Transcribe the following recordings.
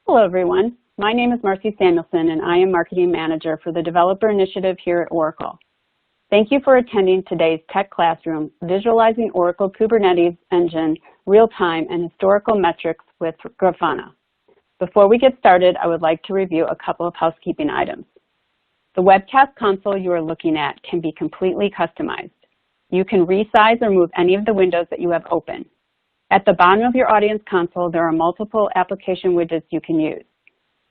Hello, everyone. My name is Marcy Samuelson, and I am Marketing Manager for the Developer Initiative here at Oracle. Thank you for attending today's Tech Classroom, Visualizing Oracle Kubernetes Engine, Real-Time and Historical Metrics with Grafana. Before we get started, I would like to review a couple of housekeeping items. The webcast console you are looking at can be completely customized. You can resize or move any of the windows that you have open. At the bottom of your audience console, there are multiple application widgets you can use.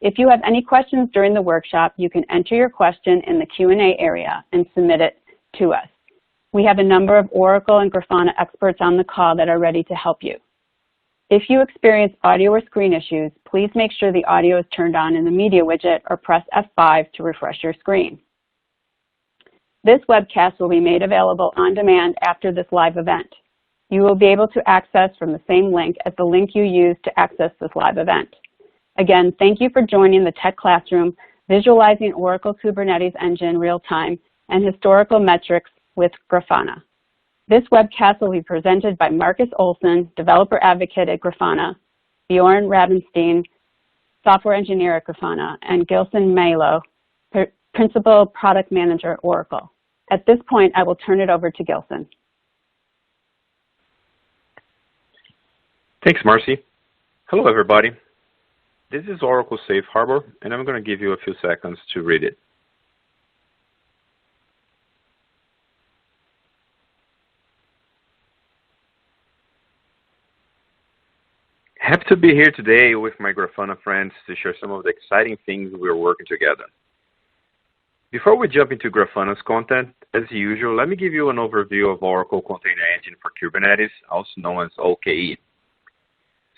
If you have any questions during the workshop, you can enter your question in the Q&A area and submit it to us. We have a number of Oracle and Grafana experts on the call that are ready to help you. If you experience audio or screen issues, please make sure the audio is turned on in the media widget or press F5 to refresh your screen. This webcast will be made available on demand after this live event. You will be able to access from the same link as the link you used to access this live event. Again, thank you for joining the Tech Classroom, Visualizing Oracle Kubernetes Engine Real-Time and Historical Metrics with Grafana. This webcast will be presented by Marcus Olsson, Developer Advocate at Grafana, Björn Rabenstein, Software Engineer at Grafana, and Gilson Malo, Principal Product Manager at Oracle. At this point, I will turn it over to Gilson. Thanks, Marcy. Hello, everybody. This is Oracle Safe Harbor, and I'm going to give you a few seconds to read it. Happy to be here today with my Grafana friends to share some of the exciting things we're working together. Before we jump into Grafana's content, as usual, let me give you an overview of Oracle Container Engine for Kubernetes, also known as OKE.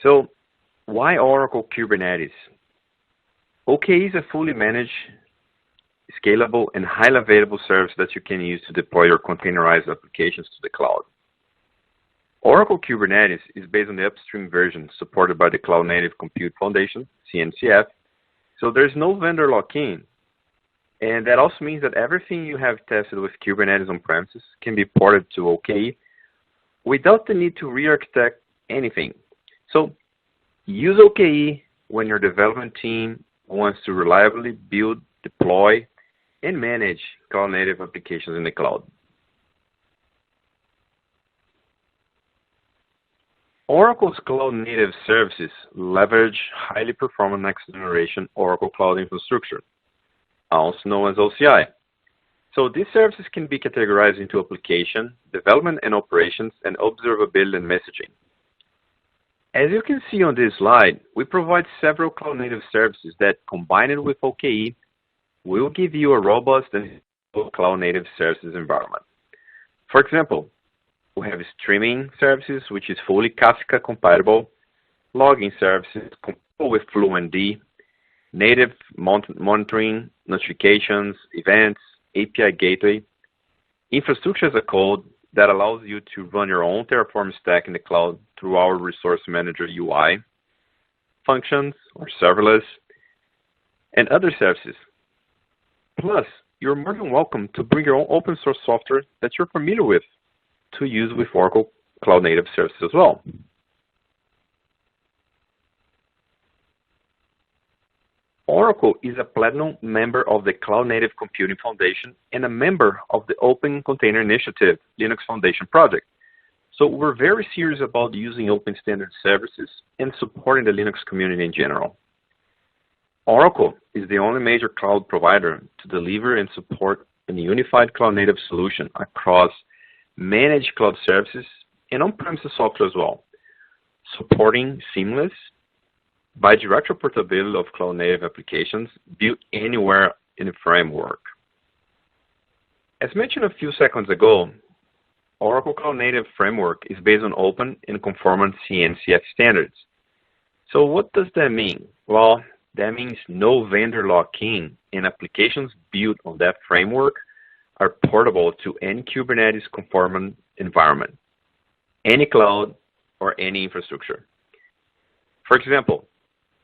So, why Oracle Kubernetes? OKE is a fully managed, scalable, and highly available service that you can use to deploy your containerized applications to the cloud. Oracle Kubernetes is based on the upstream version supported by the Cloud Native Compute Foundation, CNCF, so there's no vendor lock-in. And that also means that everything you have tested with Kubernetes on premises can be ported to OKE without the need to re-architect anything. So use OKE when your development team wants to reliably build, deploy, and manage cloud-native applications in the cloud. Oracle's cloud-native services leverage highly performant next-generation Oracle Cloud Infrastructure, also known as OCI. So these services can be categorized into application, development and operations, and observability and messaging. As you can see on this slide, we provide several cloud-native services that, combined with OKE, will give you a robust and cloud-native services environment. For example, we have streaming services, which is fully Kafka compatible, logging services compatible with FluentD, native monitoring, notifications, events, API gateway, infrastructure as a code that allows you to run your own Terraform stack in the cloud through our Resource Manager UI, functions or serverless, and other services. Plus, you're more than welcome to bring your own open source software that you're familiar with to use with Oracle Cloud Native Services as well. Oracle is a platinum member of the Cloud Native Computing Foundation and a member of the Open Container Initiative Linux Foundation project. So we're very serious about using open standard services and supporting the Linux community in general. Oracle is the only major cloud provider to deliver and support a unified cloud native solution across managed cloud services and on-premises software as well, supporting seamless bidirectional portability of cloud-native applications built anywhere in the framework. As mentioned a few seconds ago, Oracle Cloud Native Framework is based on open and conformant CNCF standards. So what does that mean? Well, that means no vendor lock-in, and applications built on that framework are portable to any Kubernetes conformant environment, any cloud, or any infrastructure. For example,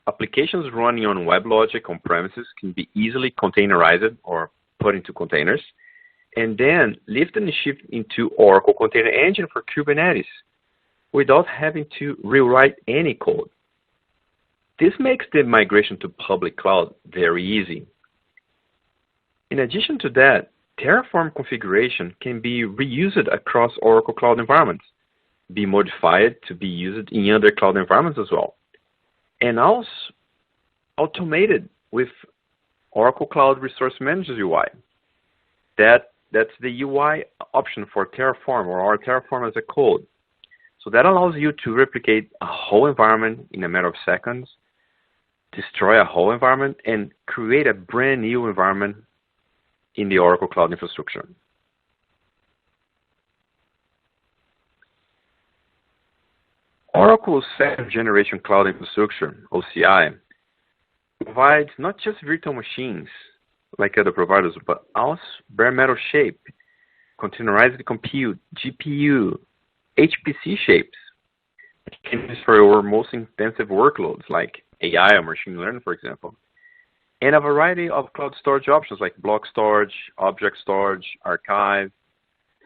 applications running on WebLogic on premises can be easily containerized or put into containers, and then lift and shift into Oracle Container Engine for Kubernetes without having to rewrite any code. This makes the migration to public cloud very easy. In addition to that, Terraform configuration can be reused across Oracle Cloud environments, be modified to be used in other cloud environments as well, and also automated with Oracle Cloud Resource Manager UI. That's the UI option for Terraform or our Terraform as a code. So that allows you to replicate a whole environment in a matter of seconds, destroy a whole environment, and create a brand new environment in the Oracle Cloud infrastructure. Oracle's second generation cloud infrastructure, OCI, provides not just virtual machines like other providers, but also bare metal shape, containerized compute, GPU, HPC shapes. It can be used for our most intensive workloads like AI or machine learning, for example. And a variety of cloud storage options like block storage, object storage, archive,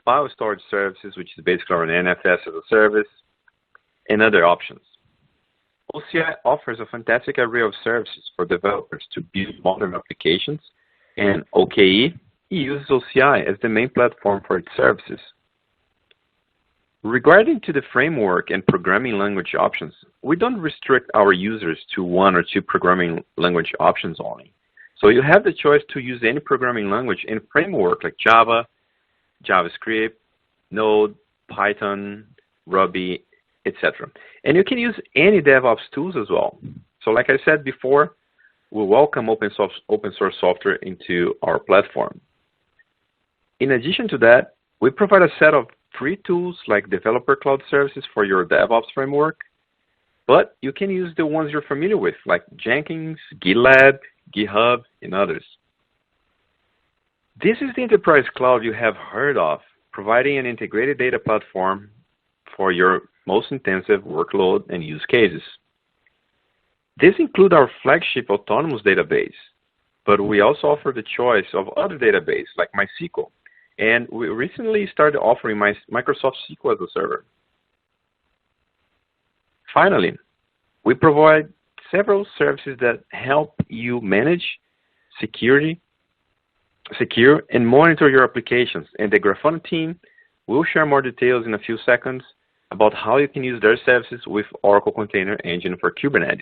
file storage services, which is basically an NFS as a service, and other options. OCI offers a fantastic array of services for developers to build modern applications, and OKE uses OCI as the main platform for its services. Regarding to the framework and programming language options, we don't restrict our users to one or two programming language options only. So you have the choice to use any programming language and framework like Java, JavaScript, Node, Python, Ruby, etc. And you can use any DevOps tools as well. So like I said before, we welcome open source software into our platform. In addition to that, we provide a set of free tools like Developer Cloud Services for your DevOps framework, but you can use the ones you're familiar with, like Jenkins, GitLab, GitHub, and others. This is the enterprise cloud you have heard of, providing an integrated data platform for your most intensive workload and use cases. This includes our flagship autonomous database, but we also offer the choice of other databases like MySQL. And we recently started offering Microsoft SQL as a server. Finally, we provide several services that help you manage, secure, and monitor your applications. And the Grafana team will share more details in a few seconds about how you can use their services with Oracle Container Engine for Kubernetes.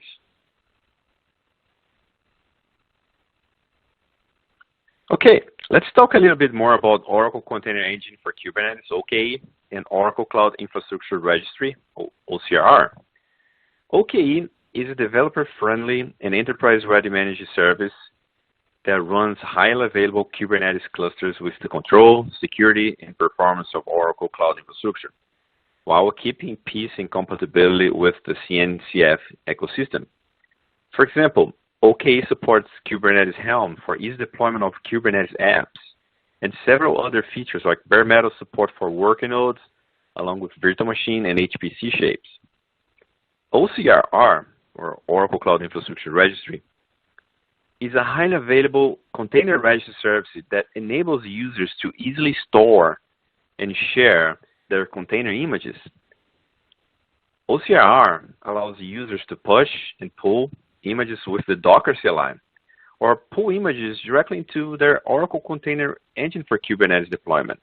Okay, let's talk a little bit more about Oracle Container Engine for Kubernetes, OKE, and Oracle Cloud Infrastructure Registry, OCR. OKE is a developer-friendly and enterprise-ready managed service that runs highly available Kubernetes clusters with the control, security, and performance of Oracle Cloud Infrastructure, while keeping peace and compatibility with the CNCF ecosystem. For example, OKE supports Kubernetes Helm for easy deployment of Kubernetes apps, and several other features like bare metal support for worker nodes, along with virtual machine and HPC shapes. OCR, or Oracle Cloud Infrastructure Registry, is a highly available container registry service that enables users to easily store and share their container images. OCR allows users to push and pull images with the Docker CLI, or pull images directly into their Oracle Container Engine for Kubernetes deployment.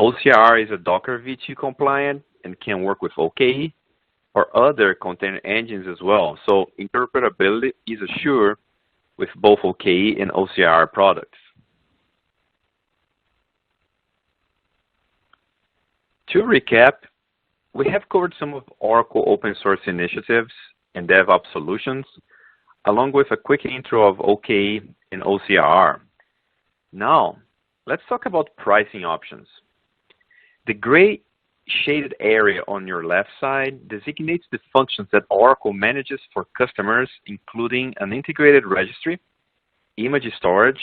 OCR is a Docker V2 compliant and can work with OKE or other container engines as well, so interoperability is assured with both OKE and OCR products. To recap, we have covered some of Oracle open source initiatives and DevOps solutions, along with a quick intro of OKE and OCR. Now, let's talk about pricing options. The gray shaded area on your left side designates the functions that Oracle manages for customers, including an integrated registry, image storage,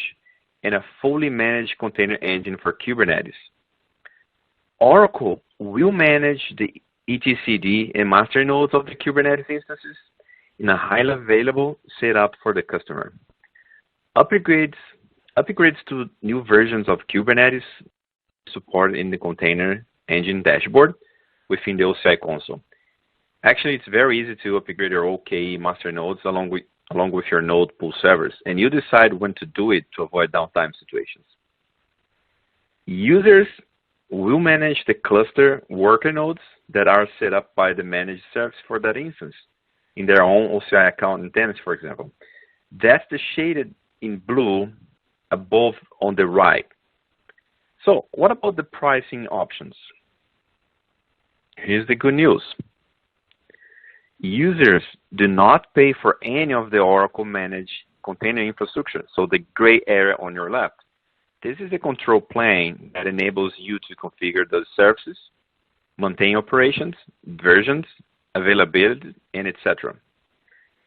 and a fully managed container engine for Kubernetes. Oracle will manage the etcd and master nodes of the Kubernetes instances in a highly available setup for the customer. Upgrades to new versions of Kubernetes supported in the Container Engine dashboard within the OCI console. Actually, it's very easy to upgrade your OKE master nodes along with your node pool servers, and you decide when to do it to avoid downtime situations. Users will manage the cluster worker nodes that are set up by the managed service for that instance in their own OCI account and tenants, for example. That's the shaded in blue above on the right. So what about the pricing options? Here's the good news. Users do not pay for any of the Oracle managed container infrastructure, so the gray area on your left. This is the control plane that enables you to configure those services, maintain operations, versions, availability, and etc.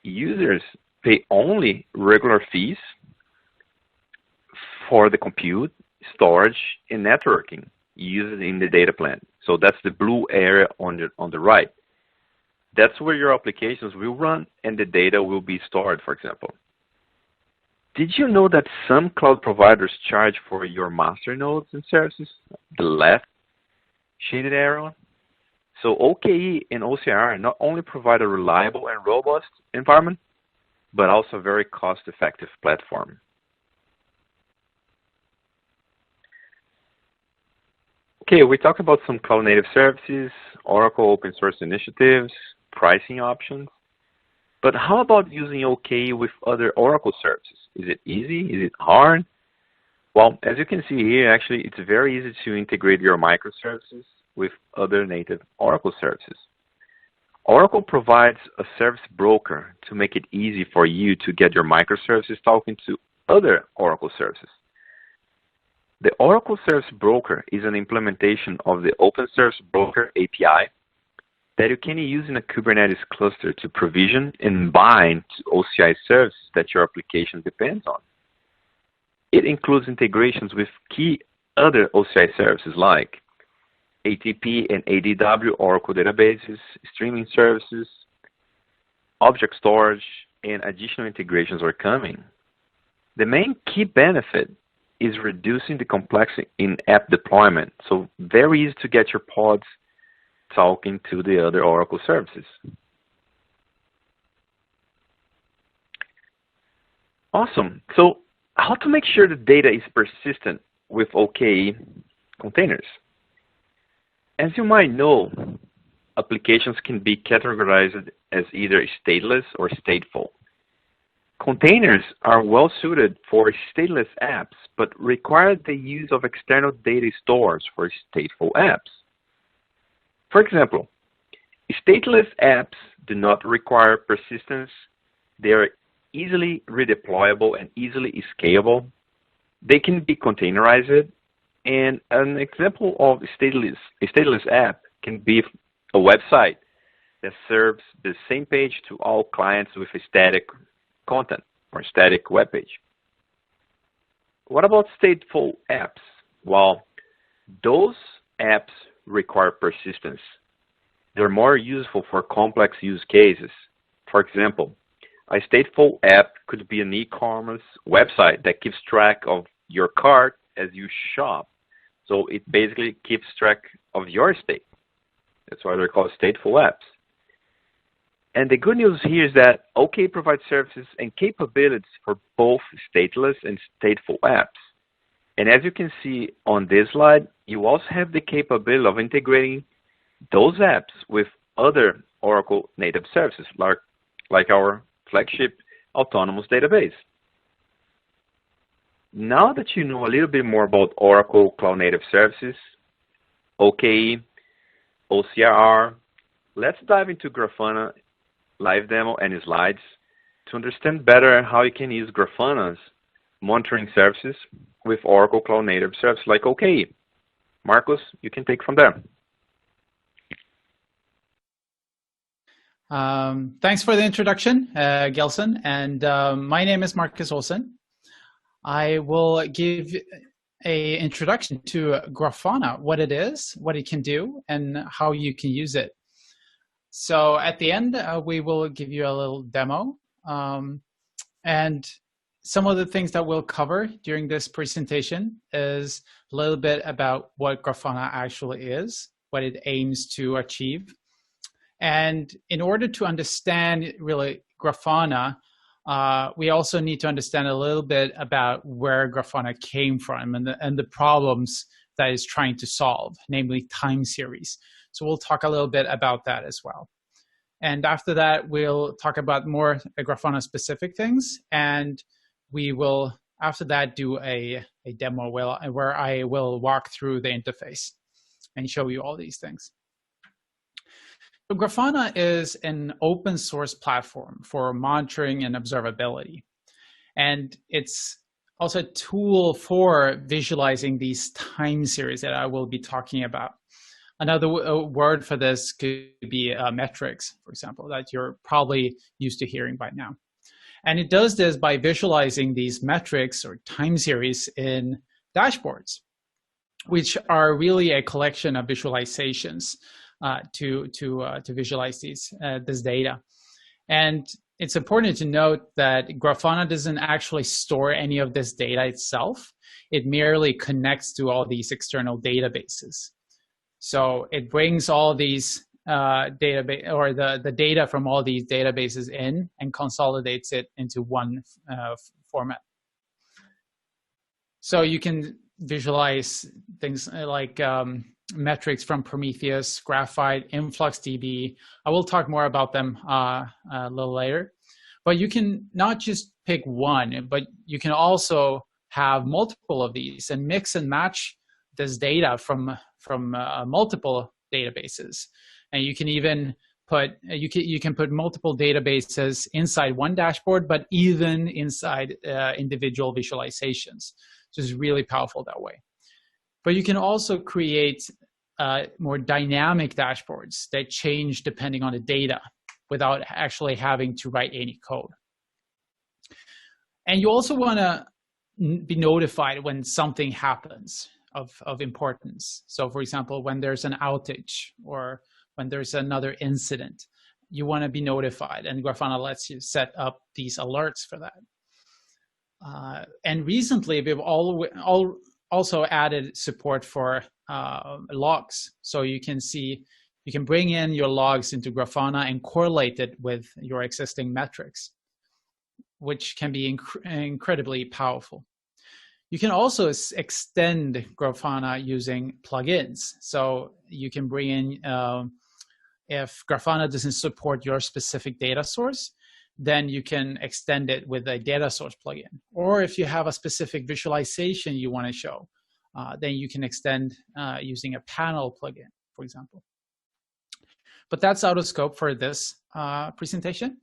Users pay only regular fees for the compute, storage, and networking used in the data plan. So that's the blue area on the right. That's where your applications will run and the data will be stored, for example. Did you know that some cloud providers charge for your master nodes and services? The left shaded arrow. So OKE and OCR not only provide a reliable and robust environment, but also a very cost-effective platform. Okay, we talked about some cloud-native services, Oracle open source initiatives, pricing options. But how about using OKE with other Oracle services? Is it easy? Is it hard? Well, as you can see here, actually, it's very easy to integrate your microservices with other native Oracle services. Oracle provides a service broker to make it easy for you to get your microservices talking to other Oracle services. The Oracle Service Broker is an implementation of the Open Service Broker API that you can use in a Kubernetes cluster to provision and bind to OCI services that your application depends on. It includes integrations with key other OCI services like ATP and ADW Oracle databases, streaming services, object storage, and additional integrations are coming. The main key benefit is reducing the complexity in app deployment, so very easy to get your pods talking to the other Oracle services. Awesome. So how to make sure the data is persistent with OKE containers? As you might know, applications can be categorized as either stateless or stateful. Containers are well suited for stateless apps, but require the use of external data stores for stateful apps. For example, stateless apps do not require persistence. They are easily redeployable and easily scalable. They can be containerized. And an example of a stateless app can be a website that serves the same page to all clients with a static content or static web page. What about stateful apps? Well, those apps require persistence. They're more useful for complex use cases. For example, a stateful app could be an e-commerce website that keeps track of your cart as you shop. So it basically keeps track of your state. That's why they're called stateful apps. And the good news here is that OKE provides services and capabilities for both stateless and stateful apps. And as you can see on this slide, you also have the capability of integrating those apps with other Oracle native services, like our flagship autonomous database. Now that you know a little bit more about Oracle Cloud Native Services, OKE, OCR, let's dive into Grafana live demo and slides to understand better how you can use Grafana's monitoring services with Oracle Cloud Native Services like OKE. Marcus, you can take from there. Thanks for the introduction, Gelson. And my name is Marcus Olsson. I will give an introduction to Grafana, what it is, what it can do, and how you can use it. So at the end, we will give you a little demo. And some of the things that we'll cover during this presentation is a little bit about what Grafana actually is, what it aims to achieve, And in order to understand really Grafana, we also need to understand a little bit about where Grafana came from and the problems that it's trying to solve, namely time series. So we'll talk a little bit about that as well. And after that, we'll talk about more Grafana specific things. And we will, after that, do a demo where I will walk through the interface and show you all these things. So Grafana is an open source platform for monitoring and observability. And it's also a tool for visualizing these time series that I will be talking about. Another word for this could be metrics, for example, that you're probably used to hearing by now. And it does this by visualizing these metrics or time series in dashboards, which are really a collection of visualizations to visualize this data. And it's important to note that Grafana doesn't actually store any of this data itself. It merely connects to all these external databases. So it brings all these database or the data from all these databases in and consolidates it into one format. So you can visualize things like metrics from Prometheus, Graphite, InfluxDB. I will talk more about them a little later. But you can not just pick one, but you can also have multiple of these and mix and match this data from multiple databases. And you can even put you can put multiple databases inside one dashboard, but even inside individual visualizations. So it's really powerful that way. But you can also create more dynamic dashboards that change depending on the data without actually having to write any code. And you also want to be notified when something happens of importance. So for example, when there's an outage or when there's another incident, you want to be notified, and Grafana lets you set up these alerts for that. And recently, we've also added support for logs. So you can bring in your logs into Grafana and correlate it with your existing metrics, which can be incredibly powerful. You can also extend Grafana using plugins. So you can bring in, if Grafana doesn't support your specific data source, then you can extend it with a data source plugin. Or if you have a specific visualization you want to show, then you can extend using a panel plugin, for example. But that's out of scope for this presentation.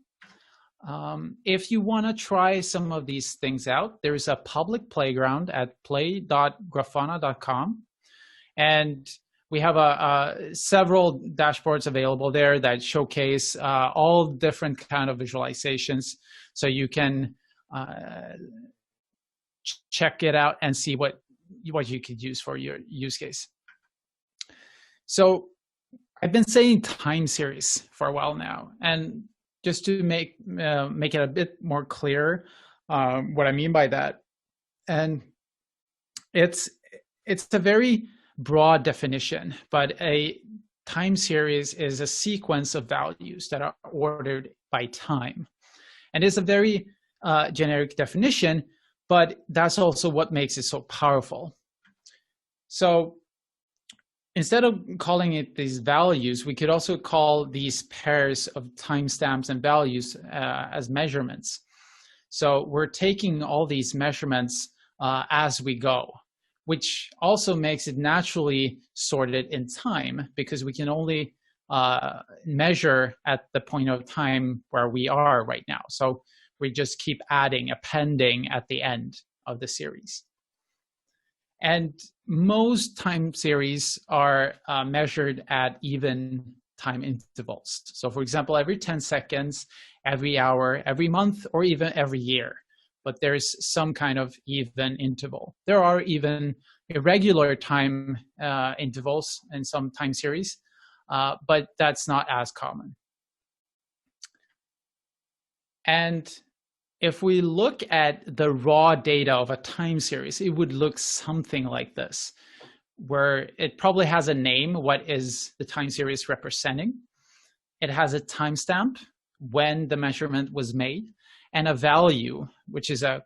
If you want to try some of these things out, there's a public playground at play.grafana.com. And we have several dashboards available there that showcase all different kind of visualizations. So you can check it out and see what you could use for your use case. So I've been saying time series for a while now, and just to make it a bit more clear what I mean by that, and it's a very broad definition, but a time series is a sequence of values that are ordered by time, and it's a very generic definition, but that's also what makes it so powerful. So instead of calling it these values, we could also call these pairs of timestamps and values as measurements. So we're taking all these measurements as we go, which also makes it naturally sorted in time, because we can only measure at the point of time where we are right now. So we just keep appending at the end of the series. And most time series are measured at even time intervals. So for example, every 10 seconds, every hour, every month, or even every year. But there's some kind of even interval. There are even irregular time intervals in some time series, but that's not as common. And if we look at the raw data of a time series, it would look something like this, where it probably has a name, what is the time series representing. it has a timestamp when the measurement was made, and a value, which is a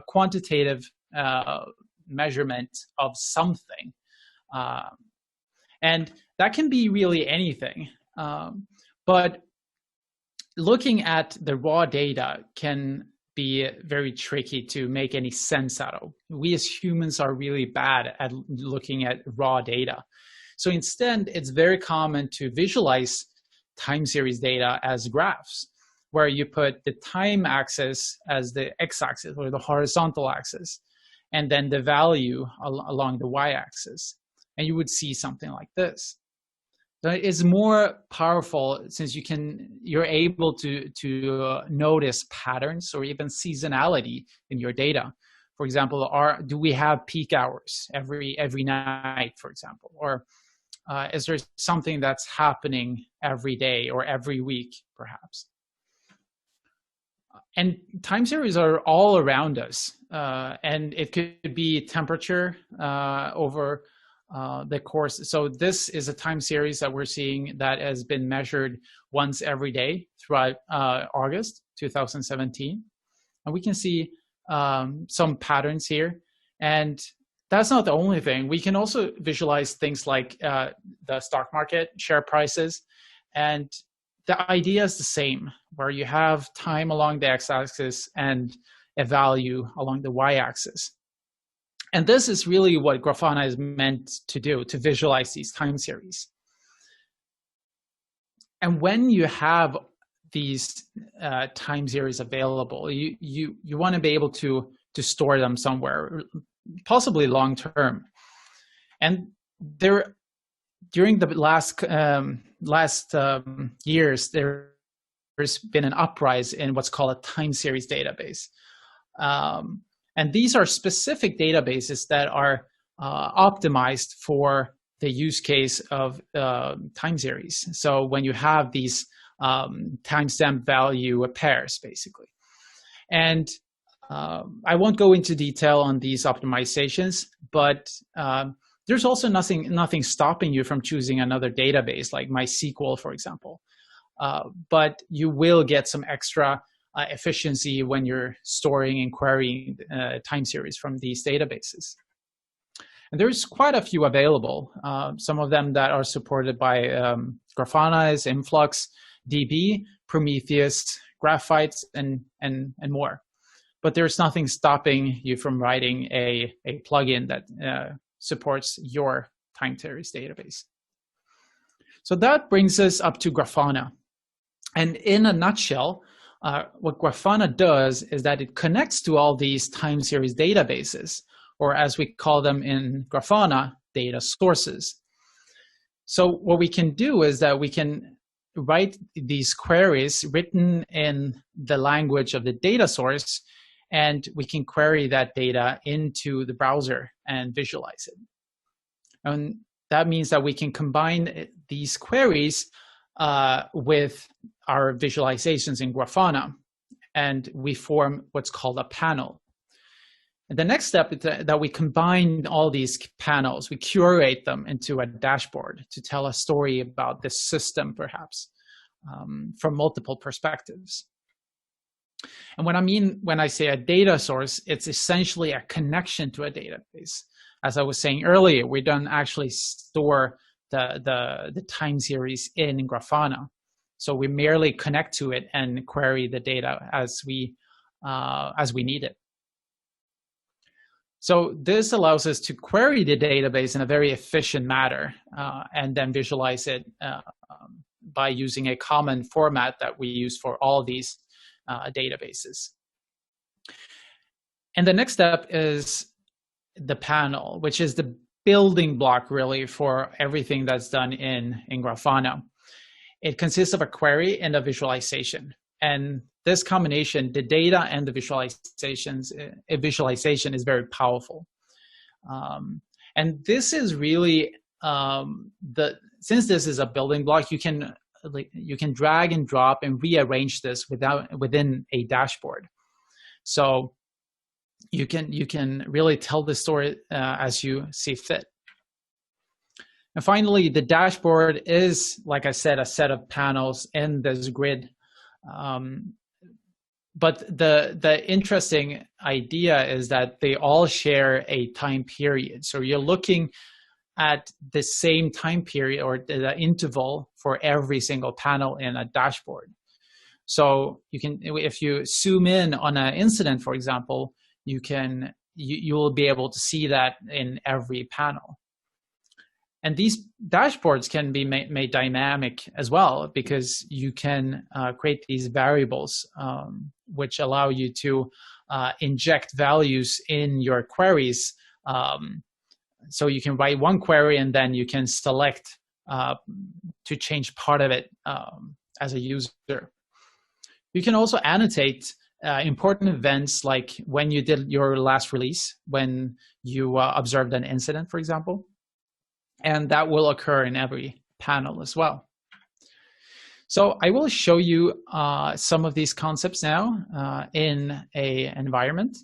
quantitative measurement of something. And that can be really anything. But looking at the raw data can be very tricky to make any sense out of. We as humans are really bad at looking at raw data. So instead, it's very common to visualize time series data as graphs, where you put the time axis as the x-axis or the horizontal axis, and then the value along the y-axis. And you would see something like this. So it's more powerful since you're able to notice patterns or even seasonality in your data. For example, do we have peak hours every night, for example? Or is there something that's happening every day or every week, perhaps? And time series are all around us, and it could be temperature over the course. So this is a time series that we're seeing that has been measured once every day throughout August 2017. And we can see some patterns here. And that's not the only thing. We can also visualize things like the stock market, share prices, and the idea is the same, where you have time along the x-axis and a value along the y-axis. And this is really what Grafana is meant to do, to visualize these time series. And when you have these time series available, you want to be able to store them somewhere, possibly long term. And during the last years, there's been an uprise in what's called a time series database. And these are specific databases that are optimized for the use case of time series. So when you have these timestamp value pairs, basically. And I won't go into detail on these optimizations, but there's also nothing stopping you from choosing another database like MySQL, for example. But you will get some extra efficiency when you're storing and querying time series from these databases. And there's quite a few available. Some of them that are supported by Grafana is Influx, DB, Prometheus, Graphite, and more. But there's nothing stopping you from writing a plugin that supports your time series database. So that brings us up to Grafana. And in a nutshell, what Grafana does is that it connects to all these time series databases, or as we call them in Grafana, data sources. So what we can do is that we can write these queries written in the language of the data source, and we can query that data into the browser and visualize it. And that means that we can combine these queries with our visualizations in Grafana, and we form what's called a panel. And the next step is that we combine all these panels, we curate them into a dashboard to tell a story about the system, perhaps, from multiple perspectives. And what I mean when I say a data source, it's essentially a connection to a database. As I was saying earlier, we don't actually store the time series in Grafana. So we merely connect to it and query the data as we need it. So this allows us to query the database in a very efficient manner and then visualize it by using a common format that we use for all these databases. And the next step is the panel, which is the building block really for everything that's done in Grafana. It consists of a query and a visualization. And this combination, the data and the visualization is very powerful. And this is really, since this is a building block, you can drag and drop and rearrange this within a dashboard. So you can really tell the story as you see fit. And finally, the dashboard is, like I said, a set of panels in this grid. But the interesting idea is that they all share a time period. So you're looking at the same time period or the interval for every single panel in a dashboard. So you can, if you zoom in on an incident, for example, you will be able to see that in every panel. And these dashboards can be made dynamic as well, because you can create these variables which allow you to inject values in your queries. So you can write one query and then you can select to change part of it as a user. You can also annotate important events, like when you did your last release, when you observed an incident, for example. And that will occur in every panel as well. So I will show you some of these concepts now in an environment.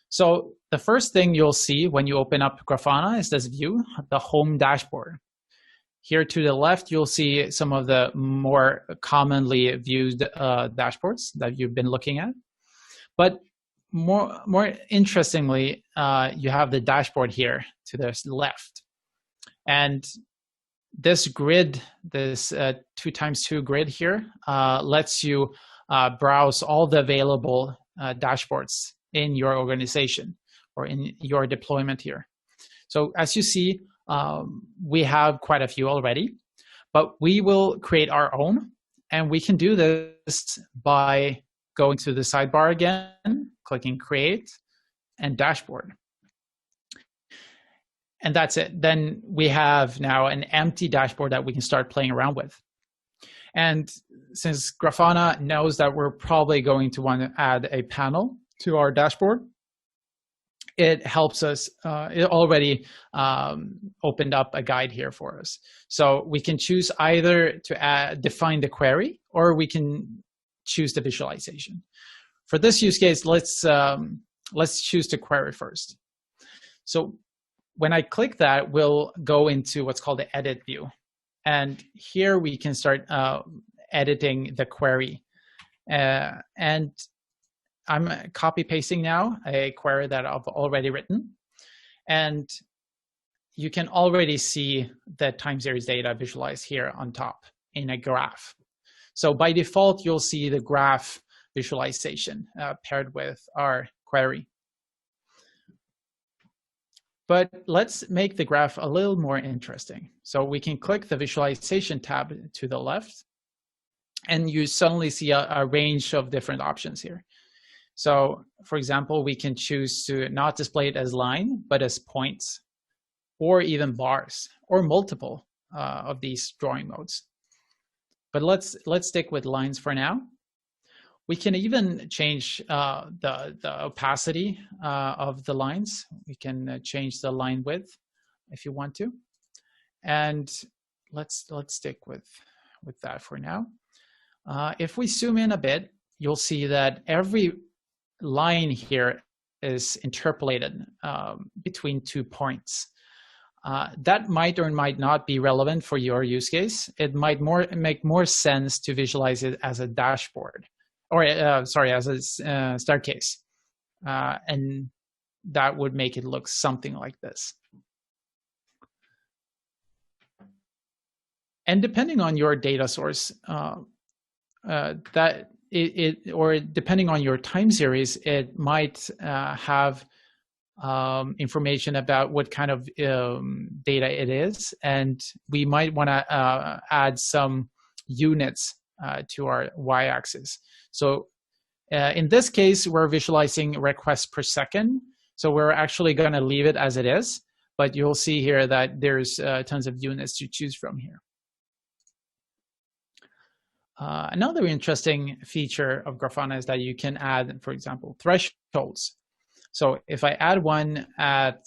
So the first thing you'll see when you open up Grafana is this view, the home dashboard. Here to the left, you'll see some of the more commonly viewed dashboards that you've been looking at. But more interestingly, you have the dashboard here to the left. And this grid, this 2x2 grid here, lets you browse all the available dashboards in your organization or in your deployment here. So as you see, we have quite a few already, but we will create our own. And we can do this by going to the sidebar again, clicking Create and Dashboard. And that's it. Then we have now an empty dashboard that we can start playing around with. And since Grafana knows that we're probably going to want to add a panel to our dashboard, it helps us, it already opened up a guide here for us. So we can choose either to define the query, or we can choose the visualization. For this use case, let's choose the query first. So when I click that, we'll go into what's called the edit view. And here we can start editing the query. And I'm copy pasting now a query that I've already written. And you can already see the time series data visualized here on top in a graph. So by default, you'll see the graph visualization paired with our query. But let's make the graph a little more interesting. So we can click the visualization tab to the left, and you suddenly see a range of different options here. So for example, we can choose to not display it as line, but as points, or even bars, or multiple of these drawing modes. But let's stick with lines for now. We can even change the opacity of the lines. We can change the line width if you want to. And let's stick with that for now. If we zoom in a bit, you'll see that every line here is interpolated between 2 points. That might or might not be relevant for your use case. It might make more sense to visualize it as a dashboard. Or sorry, as a staircase. And that would make it look something like this. And depending on your data source, or depending on your time series, it might have information about what kind of data it is. And we might want to add some units to our y-axis. So in this case, we're visualizing requests per second. So we're actually going to leave it as it is. But you'll see here that there's tons of units to choose from here. Another interesting feature of Grafana is that you can add, for example, thresholds. So if I add one at,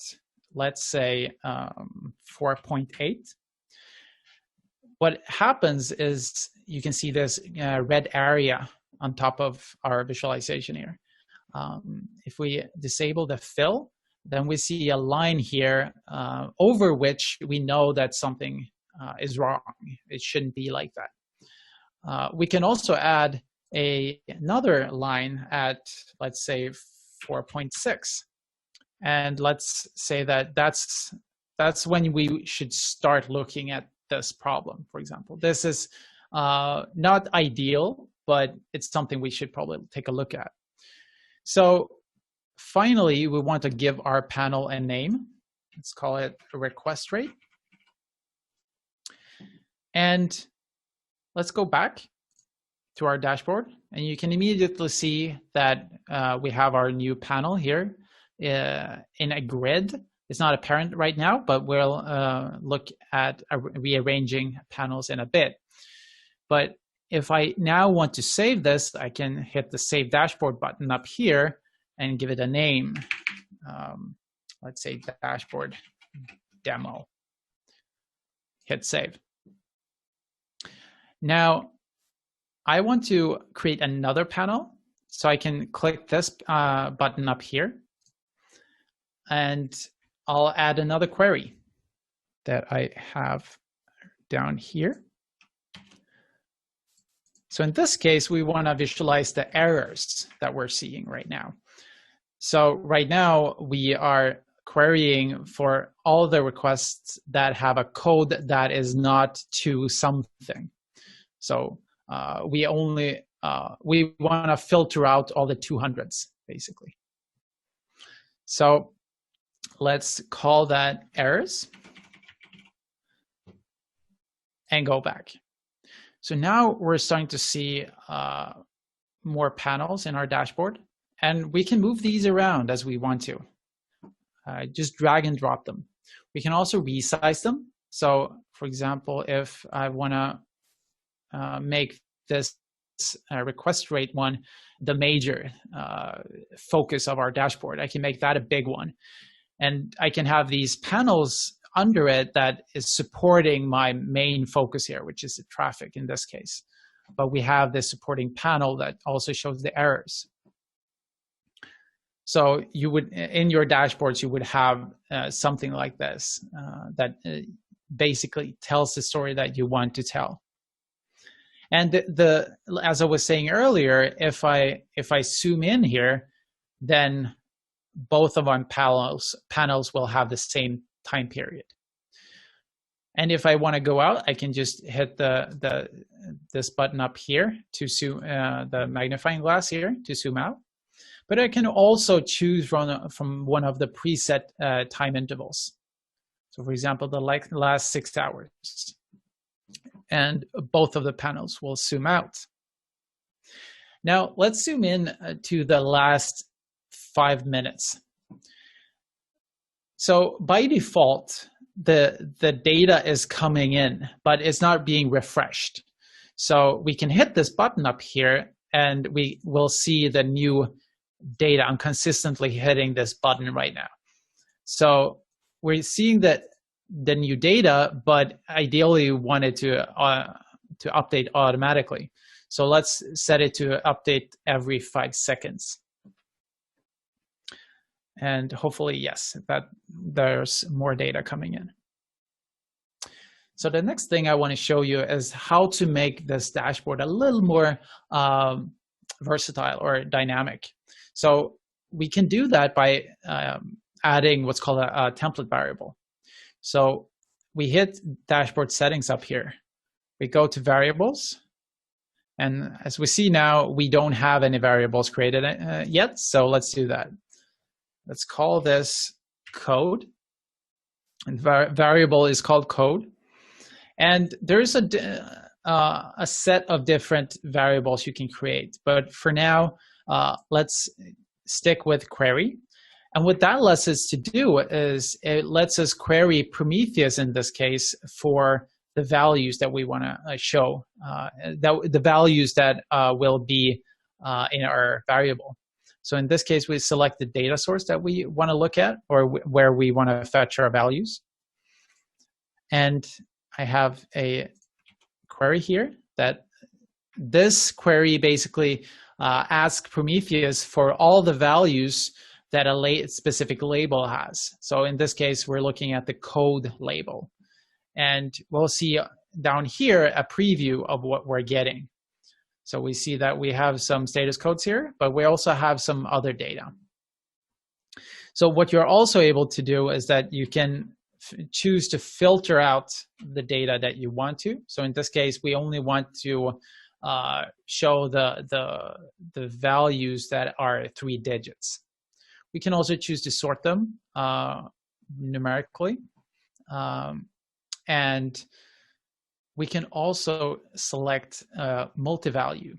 let's say, 4.8, what happens is you can see this red area on top of our visualization here. If we disable the fill, then we see a line here over which we know that something is wrong. It shouldn't be like that. We can also add another line at, let's say, 4.6. And let's say that that's when we should start looking at this problem, for example. This is not ideal, but it's something we should probably take a look at. So finally, we want to give our panel a name. Let's call it a request rate. And let's go back to our dashboard. And you can immediately see that we have our new panel here in a grid. It's not apparent right now, but we'll look at rearranging panels in a bit. But if I now want to save this, I can hit the Save Dashboard button up here and give it a name. Let's say Dashboard Demo. Hit Save. Now, I want to create another panel, so I can click this button up here, and I'll add another query that I have down here. So in this case, we want to visualize the errors that we're seeing right now. So right now, we are querying for all the requests that have a code that is not to something. So we want to filter out all the 200s, basically. So let's call that errors and go back. So now we're starting to see more panels in our dashboard, and we can move these around as we want to. Just drag and drop them. We can also resize them. So for example, if I want to make this request rate one the major focus of our dashboard, I can make that a big one. And I can have these panels under it that is supporting my main focus here, which is the traffic in this case. But we have this supporting panel that also shows the errors. So you would, in your dashboards, you would have something like this that basically tells the story that you want to tell. And as I was saying earlier, if I zoom in here, then both of our panels will have the same time period. And if I want to go out, I can just hit this button up here to zoom, the magnifying glass here to zoom out. But I can also choose from one of the preset time intervals. So for example, the last 6 hours. And both of the panels will zoom out. Now let's zoom in to the last 5 minutes. So by default, the data is coming in, but it's not being refreshed. So we can hit this button up here and we will see the new data. I'm consistently hitting this button right now. So we're seeing that the new data, but ideally we want it to update automatically. So let's set it to update every 5 seconds. And hopefully, yes, that there's more data coming in. So the next thing I want to show you is how to make this dashboard a little more versatile or dynamic. So we can do that by adding what's called a template variable. So we hit dashboard settings up here. We go to variables. And as we see now, we don't have any variables created yet. So let's do that. Let's call this code. And variable is called code. And there's a set of different variables you can create. But for now, let's stick with query. And what that lets us to do is it lets us query Prometheus in this case for the values that we want to show, the values that will be in our variable. So in this case, we select the data source that we want to look at or where we want to fetch our values. And I have a query here that this query basically asks Prometheus for all the values that a specific label has. So in this case, we're looking at the code label. And we'll see down here a preview of what we're getting. So we see that we have some status codes here, but we also have some other data. So what you're also able to do is that you can choose to filter out the data that you want to. So in this case, we only want to show the values that are 3 digits. We can also choose to sort them numerically. And we can also select multi-value.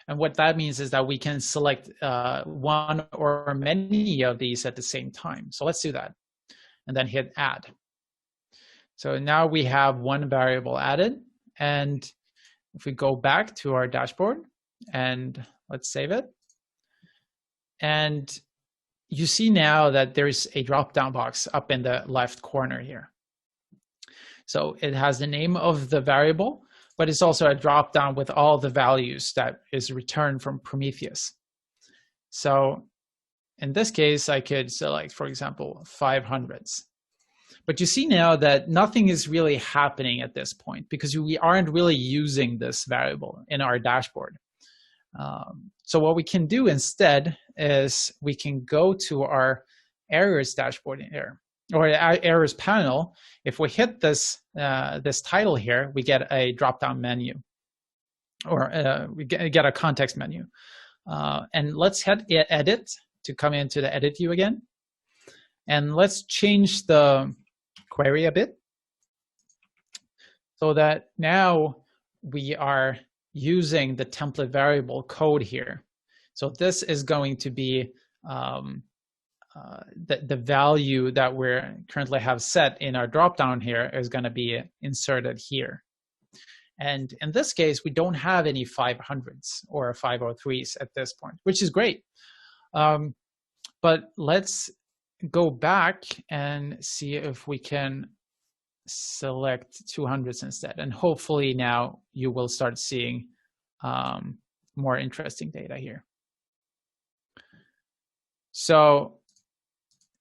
And what that means is that we can select one or many of these at the same time. So let's do that. And then hit add. So now we have one variable added. And if we go back to our dashboard and let's save it. And you see now that there's a drop-down box up in the left corner here. So it has the name of the variable, but it's also a drop-down with all the values that is returned from Prometheus. So in this case, I could select, for example, 500s. But you see now that nothing is really happening at this point because we aren't really using this variable in our dashboard. So what we can do instead is we can go to our errors dashboard here, or errors panel. If we hit this this title here, we get a drop-down menu, or we get a context menu. And let's hit edit to come into the edit view again. And let's change the query a bit so that now we are using the template variable code here. So this is going to be the value that we currently have set in our dropdown here is going to be inserted here. And in this case, we don't have any 500s or 503s at this point, which is great. But let's go back and see if we can select 200s instead. And hopefully now you will start seeing more interesting data here. So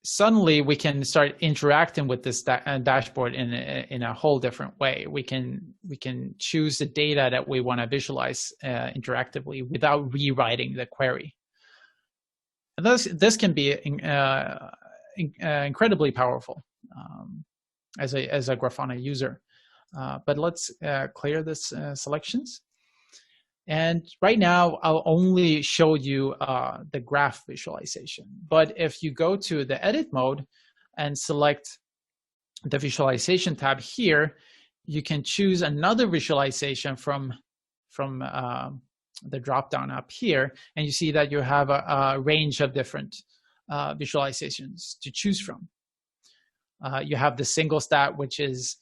suddenly we can start interacting with this dashboard in a whole different way. We can choose the data that we want to visualize interactively without rewriting the query. And this can be incredibly powerful as a Grafana user. But let's clear this selections. And right now, I'll only show you the graph visualization. But if you go to the edit mode and select the visualization tab here, you can choose another visualization from the drop-down up here. And you see that you have a range of different visualizations to choose from. You have the single stat, which is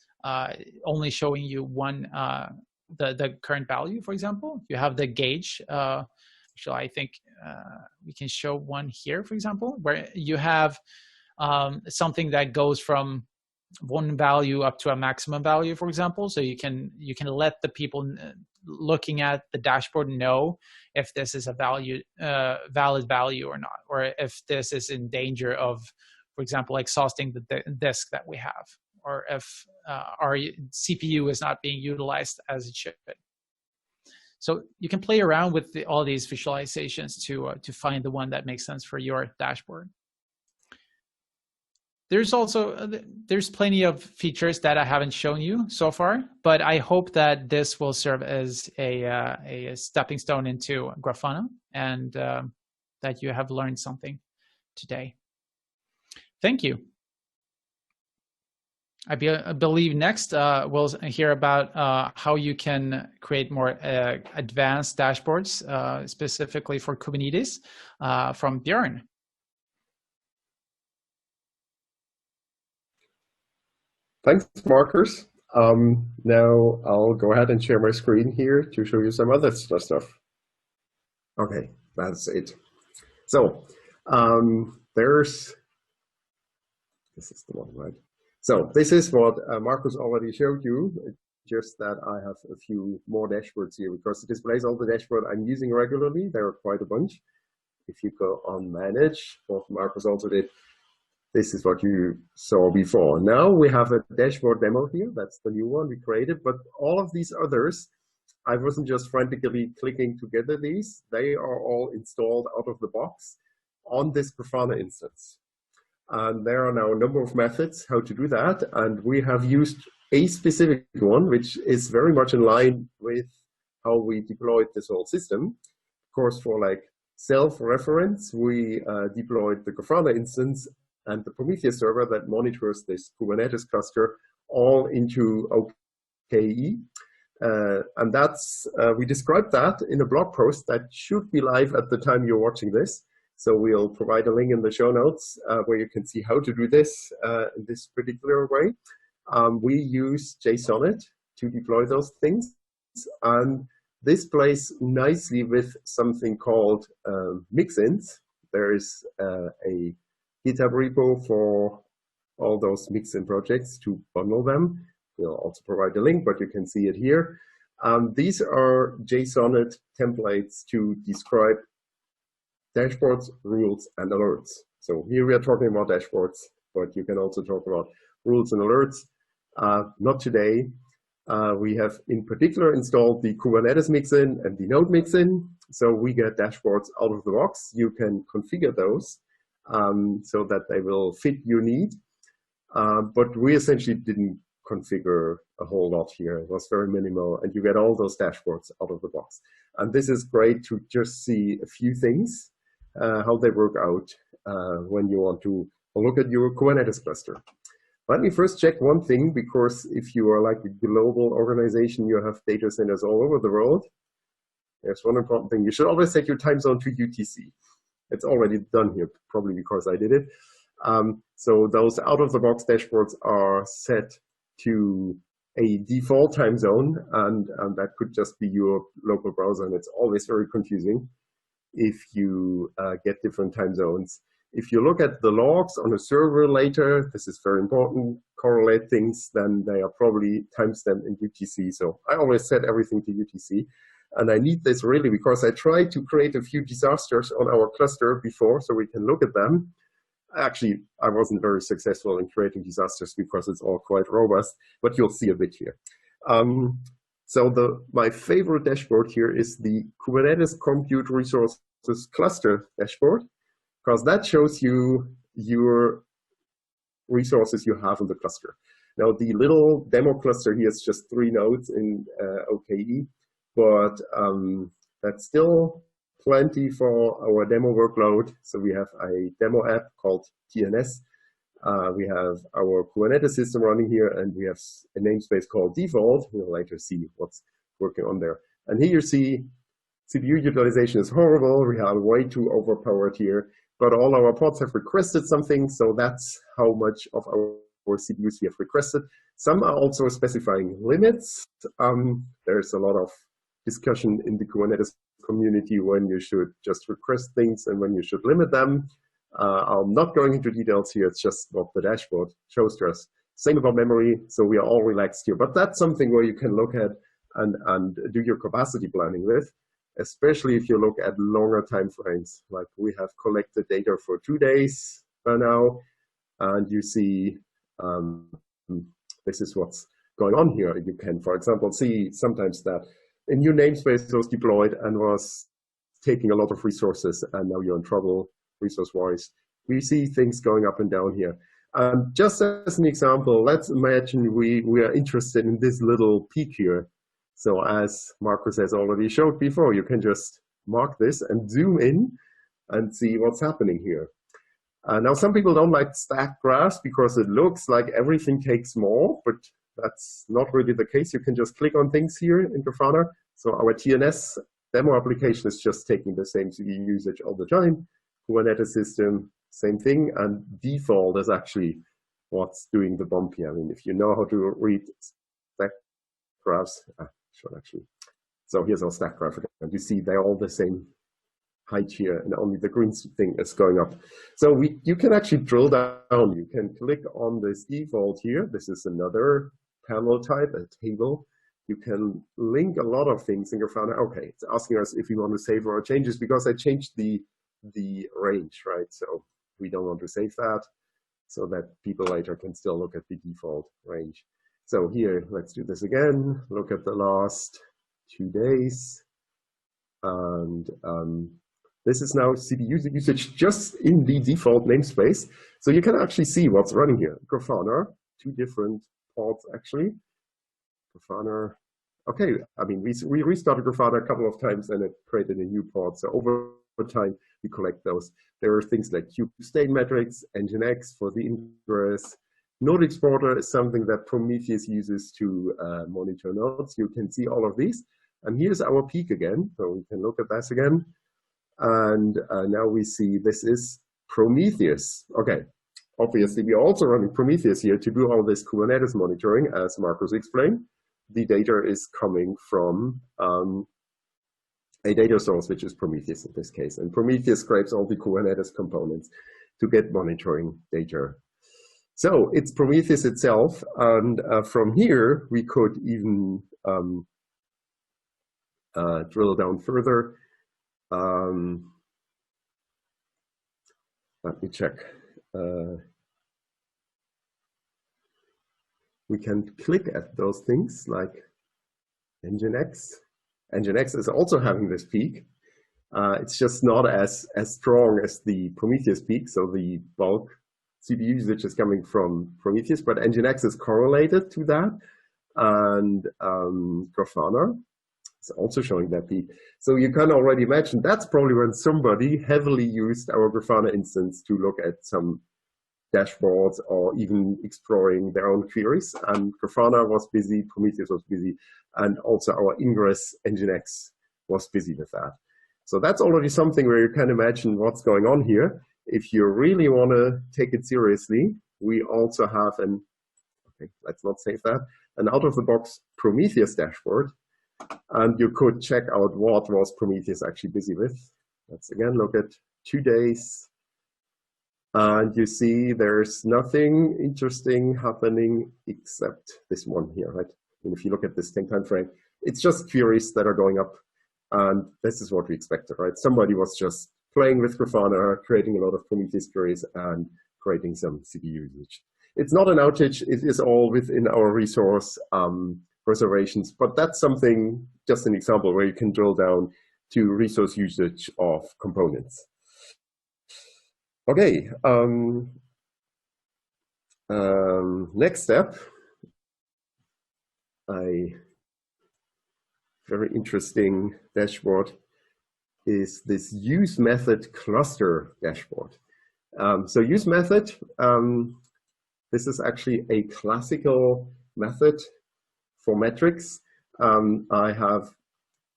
only showing you one the current value, for example. You have the gauge, so I think we can show one here, for example, where you have something that goes from one value up to a maximum value, for example. So you can let the people looking at the dashboard know if this is a valid value or not, or if this is in danger of, for example, exhausting the disk that we have, or if our CPU is not being utilized as it should. So you can play around with all these visualizations to find the one that makes sense for your dashboard. There's plenty of features that I haven't shown you so far, but I hope that this will serve as a stepping stone into Grafana, and that you have learned something today. Thank you. I believe next we'll hear about how you can create more advanced dashboards, specifically for Kubernetes, from Björn. Thanks, Marcus. Now I'll go ahead and share my screen here to show you some other stuff. Okay, that's it. So this is the one, right? So this is what Marcus already showed you, just that I have a few more dashboards here because it displays all the dashboard I'm using regularly. There are quite a bunch. if you go on manage, what Marcus also did, this is what you saw before. Now we have a dashboard demo here. That's the new one we created. But all of these others, I wasn't just frantically clicking together these. They are all installed out of the box on this Grafana instance. And there are now a number of methods how to do that. And we have used a specific one, which is very much in line with how we deployed this whole system. Of course, for like self-reference, we deployed the Grafana instance and the Prometheus server that monitors this Kubernetes cluster all into OKE. And that's, we described that in a blog post that should be live at the time you're watching this. So we'll provide a link in the show notes where you can see how to do this in this particular way. We use JSONet to deploy those things. And this plays nicely with something called Mixins. There is a GitHub repo for all those Mixin projects to bundle them. We'll also provide a link, but you can see it here. These are JSONet templates to describe dashboards, rules, and alerts. So here we are talking about dashboards, but you can also talk about rules and alerts. Not today. We have in particular installed the Kubernetes Mixin and the Node Mixin. So we get dashboards out of the box. You can configure those so that they will fit your need. But we essentially didn't configure a whole lot here. It was very minimal, and you get all those dashboards out of the box. And this is great to just see a few things, how they work out when you want to look at your Kubernetes cluster. Let me first check one thing, because if you are like a global organization, you have data centers all over the world. There's one important thing. You should always set your time zone to UTC. It's already done here, probably because I did it. So those out-of-the-box dashboards are set to a default time zone, and that could just be your local browser, and it's always very confusing if you get different time zones. If you look at the logs on a server later, this is very important, correlate things, then they are probably timestamped in UTC. So I always set everything to UTC. And I need this really because I tried to create a few disasters on our cluster before so we can look at them. Actually, I wasn't very successful in creating disasters because it's all quite robust, but you'll see a bit here. So my favorite dashboard here is the Kubernetes Compute Resources Cluster dashboard, because that shows you your resources you have in the cluster. Now, the little demo cluster here is just 3 nodes in OKE, but that's still plenty for our demo workload. So we have a demo app called TNS. We have our Kubernetes system running here, and we have a namespace called default. We'll later see what's working on there. And here you see CPU utilization is horrible. We are way too overpowered here. But all our pods have requested something, so that's how much of our CPUs we have requested. Some are also specifying limits. There's a lot of discussion in the Kubernetes community when you should just request things and when you should limit them. I'm not going into details here, it's just what the dashboard shows to us. Same about memory, so we are all relaxed here. But that's something where you can look at and do your capacity planning with, especially if you look at longer time frames. Like we have collected data for 2 days by now, and you see this is what's going on here. You can, for example, see sometimes that a new namespace was deployed and was taking a lot of resources, and now you're in trouble resource-wise. We see things going up and down here. Just as an example, let's imagine we are interested in this little peak here. So as Marcus has already showed before, you can just mark this and zoom in and see what's happening here. Now, some people don't like Stackgrass because it looks like everything takes more, but that's not really the case. You can just click on things here in Grafana. So our TNS demo application is just taking the same CPU usage all the time. Kubernetes system, same thing. And default is actually what's doing the bump here. I mean, if you know how to read Stackgraphs, sure, actually. So here's our Stackgraph again. You see they're all the same height here, and only the green thing is going up. So you can actually drill down. You can click on this default here. This is another panel type, a table. You can link a lot of things in Grafana. Okay, it's asking us if we want to save our changes because I changed the the range, right? So we don't want to save that, so that people later can still look at the default range. So here, let's do this again. Look at the last 2 days. And this is now CPU usage just in the default namespace. So you can actually see what's running here. Grafana, 2 different pods actually. Grafana, okay, I mean, we restarted Grafana a couple of times and it created a new pod. So over time, we collect those. There are things like Cube state metrics, Nginx for the ingress. Node exporter is something that Prometheus uses to monitor nodes. You can see all of these. And here's our peak again. So we can look at this again. And now we see this is Prometheus. Okay, obviously we're also running Prometheus here to do all this Kubernetes monitoring, as Marcus explained. The data is coming from a data source, which is Prometheus in this case. And Prometheus scrapes all the Kubernetes components to get monitoring data. So it's Prometheus itself. And from here, we could even drill down further. Let me check. We can click at those things like Nginx. Nginx is also having this peak. It's just not as strong as the Prometheus peak, so the bulk CPU usage is coming from Prometheus, but Nginx is correlated to that. And Grafana is also showing that peak. So you can already imagine that's probably when somebody heavily used our Grafana instance to look at some dashboards or even exploring their own queries. And Grafana was busy, Prometheus was busy, and also our ingress Nginx was busy with that. So that's already something where you can imagine what's going on here. If you really want to take it seriously, we also have an, okay, let's not save that, an out-of-the-box Prometheus dashboard. And you could check out what was Prometheus actually busy with. Let's again look at 2 days. And you see there's nothing interesting happening except this one here, right? And if you look at this same time frame, it's just queries that are going up. And this is what we expected, right? Somebody was just playing with Grafana, creating a lot of Prometheus queries and creating some CPU usage. It's not an outage, it is all within our resource reservations, but that's something, just an example where you can drill down to resource usage of components. Okay, next step, a very interesting dashboard is this use method cluster dashboard. So use method, this is actually a classical method for metrics. I have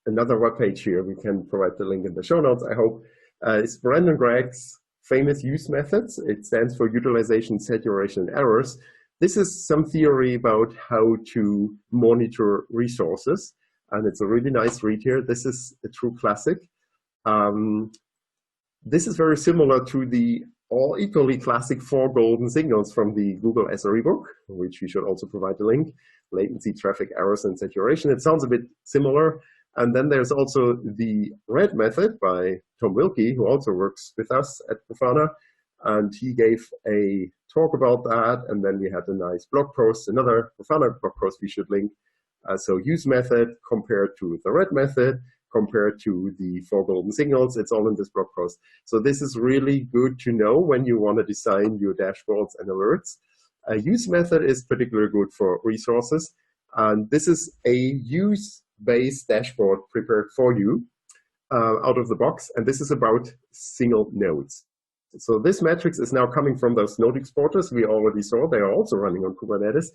another web page here. We can provide the link in the show notes, I hope. It's Brandon Gregg's famous use methods. It stands for utilization, saturation, and errors. This is some theory about how to monitor resources. And it's a really nice read here. This is a true classic. This is very similar to the all equally classic 4 golden signals from the Google SRE book, which we should also provide the link. Latency, traffic, errors, and saturation. It sounds a bit similar. And then there's also the RED method by Tom Wilkie, who also works with us at Grafana. And he gave a talk about that. And then we had a nice blog post, another Grafana blog post we should link. So use method compared to the RED method, compared to the 4 golden signals. It's all in this blog post. So this is really good to know when you want to design your dashboards and alerts. A use method is particularly good for resources. And this is a use-based dashboard prepared for you out of the box. And this is about single nodes. So this metrics is now coming from those node exporters we already saw. They are also running on Kubernetes.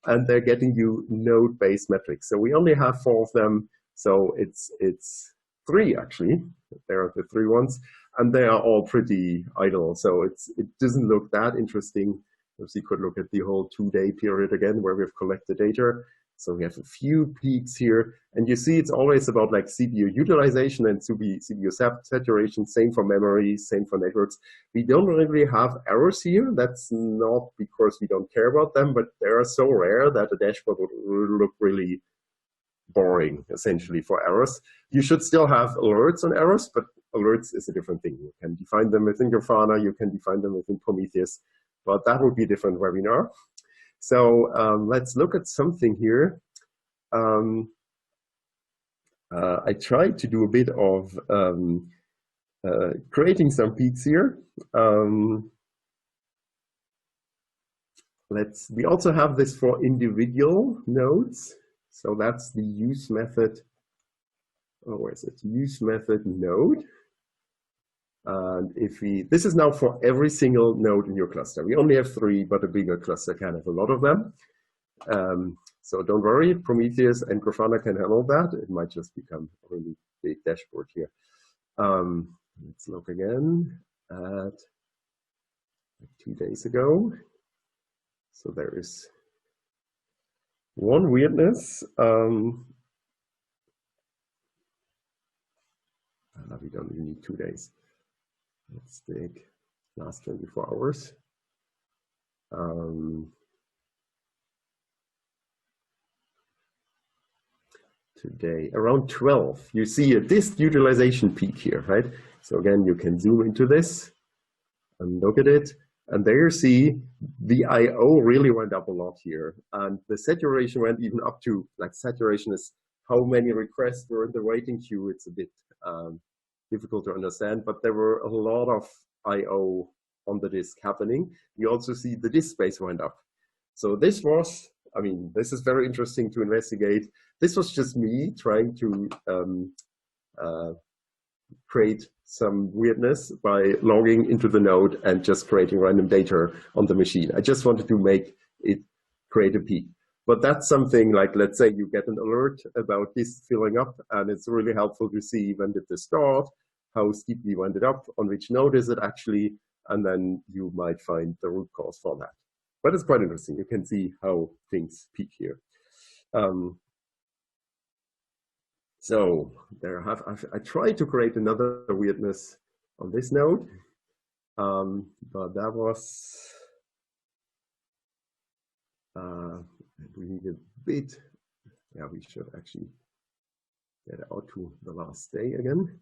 And they're getting you node-based metrics. So we only have 4 of them. So it's 3 actually. There are the 3 ones. And they are all pretty idle. So it doesn't look that interesting. We could look at the whole 2-day period again where we've collected data. So we have a few peaks here. And you see it's always about like CPU utilization and CPU saturation, same for memory, same for networks. We don't really have errors here. That's not because we don't care about them, but they are so rare that a dashboard would look really boring, essentially, for errors. You should still have alerts on errors, but alerts is a different thing. You can define them within Grafana, you can define them within Prometheus, but that would be a different webinar. So let's look at something here. I tried to do a bit of creating some peaks here. We also have this for individual nodes. So that's the use method. Oh, where is it? Use method node. And this is now for every single node in your cluster. We only have 3, but a bigger cluster can have a lot of them. So don't worry, Prometheus and Grafana can handle that. It might just become a really big dashboard here. Let's look again at 2 days ago. So there is one weirdness. We don't even need 2 days. Let's take last 24 hours. Today, around 12, you see a disk utilization peak here, right? So again, you can zoom into this and look at it. And there you see the I/O really went up a lot here. And the saturation went even up to, like, saturation is how many requests were in the waiting queue. It's a bit difficult to understand, but there were a lot of I/O on the disk happening. You also see the disk space went up. So this was, I mean, this is very interesting to investigate. This was just me trying to create some weirdness by logging into the node and just creating random data on the machine. I just wanted to make it create a peak. But that's something like, let's say you get an alert about this filling up, and it's really helpful to see when did this start, how steeply went it up, on which node is it actually, and then you might find the root cause for that. But it's quite interesting. You can see how things peak here. So there I tried to create another weirdness on this node, but that was, we need a bit, yeah, we should actually get out to the last day again.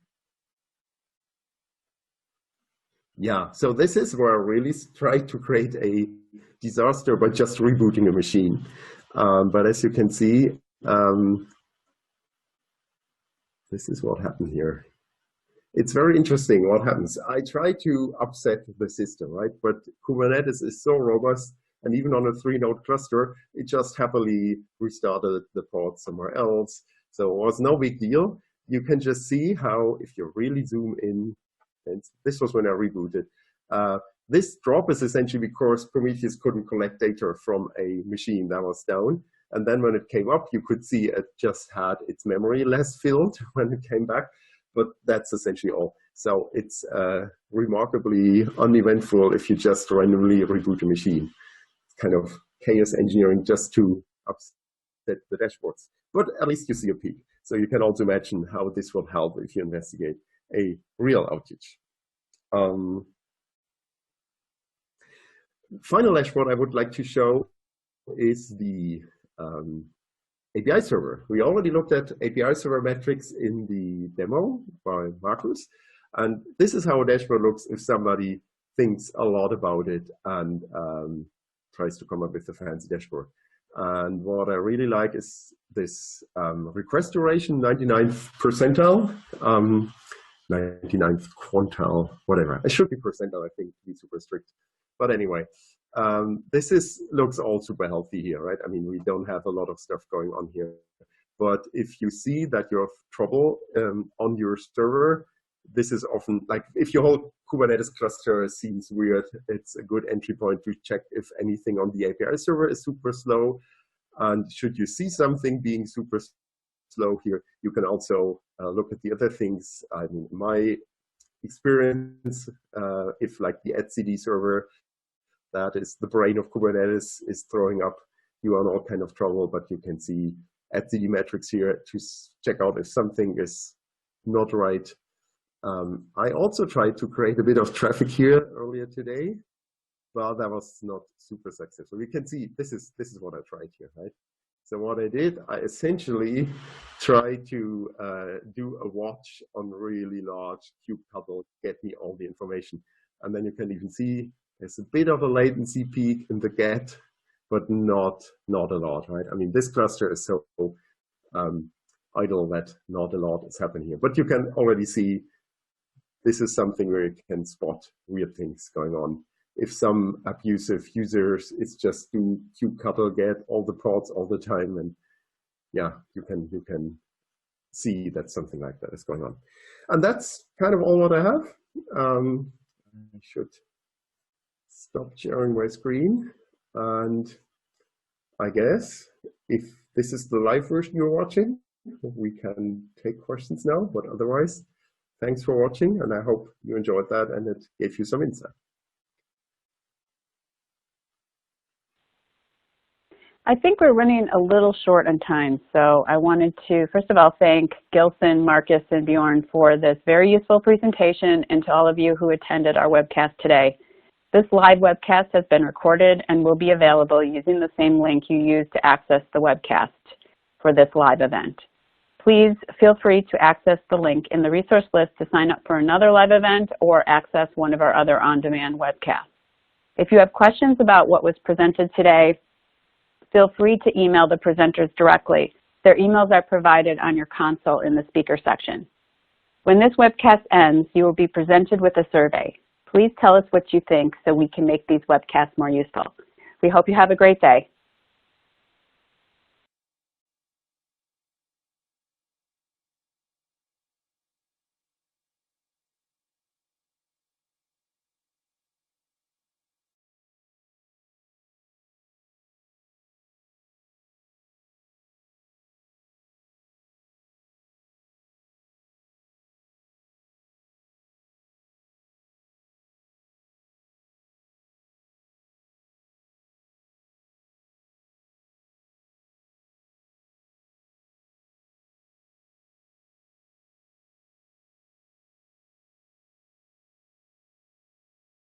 Yeah, so this is where I really tried to create a disaster by just rebooting a machine. But as you can see, this is what happened here. It's very interesting what happens. I try to upset the system, right? But Kubernetes is so robust, and even on a 3-node cluster, it just happily restarted the pod somewhere else. So it was no big deal. You can just see how, if you really zoom in, and this was when I rebooted. This drop is essentially because Prometheus couldn't collect data from a machine that was down. And then when it came up, you could see it just had its memory less filled when it came back. But that's essentially all. So it's remarkably uneventful if you just randomly reboot a machine. It's kind of chaos engineering just to upset the dashboards. But at least you see a peak. So you can also imagine how this will help if you investigate a real outage. Final dashboard I would like to show is the API server. We already looked at API server metrics in the demo by Marcus. And this is how a dashboard looks if somebody thinks a lot about it and tries to come up with a fancy dashboard. And what I really like is this request duration, 99th percentile, 99th quantile, whatever. It should be percentile, I think, to be super strict. But anyway, this looks all super healthy here, right? I mean, we don't have a lot of stuff going on here. But if you see that you have trouble on your server, this is often, like, if your whole Kubernetes cluster seems weird, it's a good entry point to check if anything on the API server is super slow. And should you see something being super slow here, you can also look at the other things. I mean, my experience, if like the etcd server, that is the brain of Kubernetes, is throwing up, you are in all kind of trouble, but you can see etcd metrics here to check out if something is not right. I also tried to create a bit of traffic here earlier today, but that was not super successful. You can see this is what I tried here, right? So what I did, I essentially tried to do a watch on really large kubectl, get me all the information. And then you can even see there's a bit of a latency peak in the get, but not a lot, right? I mean, this cluster is so idle that not a lot is happening here. But you can already see this is something where you can spot weird things going on. If some abusive users, it's just do kubectl get all the pods all the time, and yeah, you can see that something like that is going on. And that's kind of all what I have. I should stop sharing my screen, and I guess if this is the live version you're watching, we can take questions now, but otherwise, thanks for watching, and I hope you enjoyed that and it gave you some insight. I think we're running a little short on time, so I wanted to, first of all, thank Gilson, Marcus, and Bjorn for this very useful presentation, and to all of you who attended our webcast today. This live webcast has been recorded and will be available using the same link you used to access the webcast for this live event. Please feel free to access the link in the resource list to sign up for another live event or access one of our other on-demand webcasts. If you have questions about what was presented today, feel free to email the presenters directly. Their emails are provided on your console in the speaker section. When this webcast ends, you will be presented with a survey. Please tell us what you think so we can make these webcasts more useful. We hope you have a great day.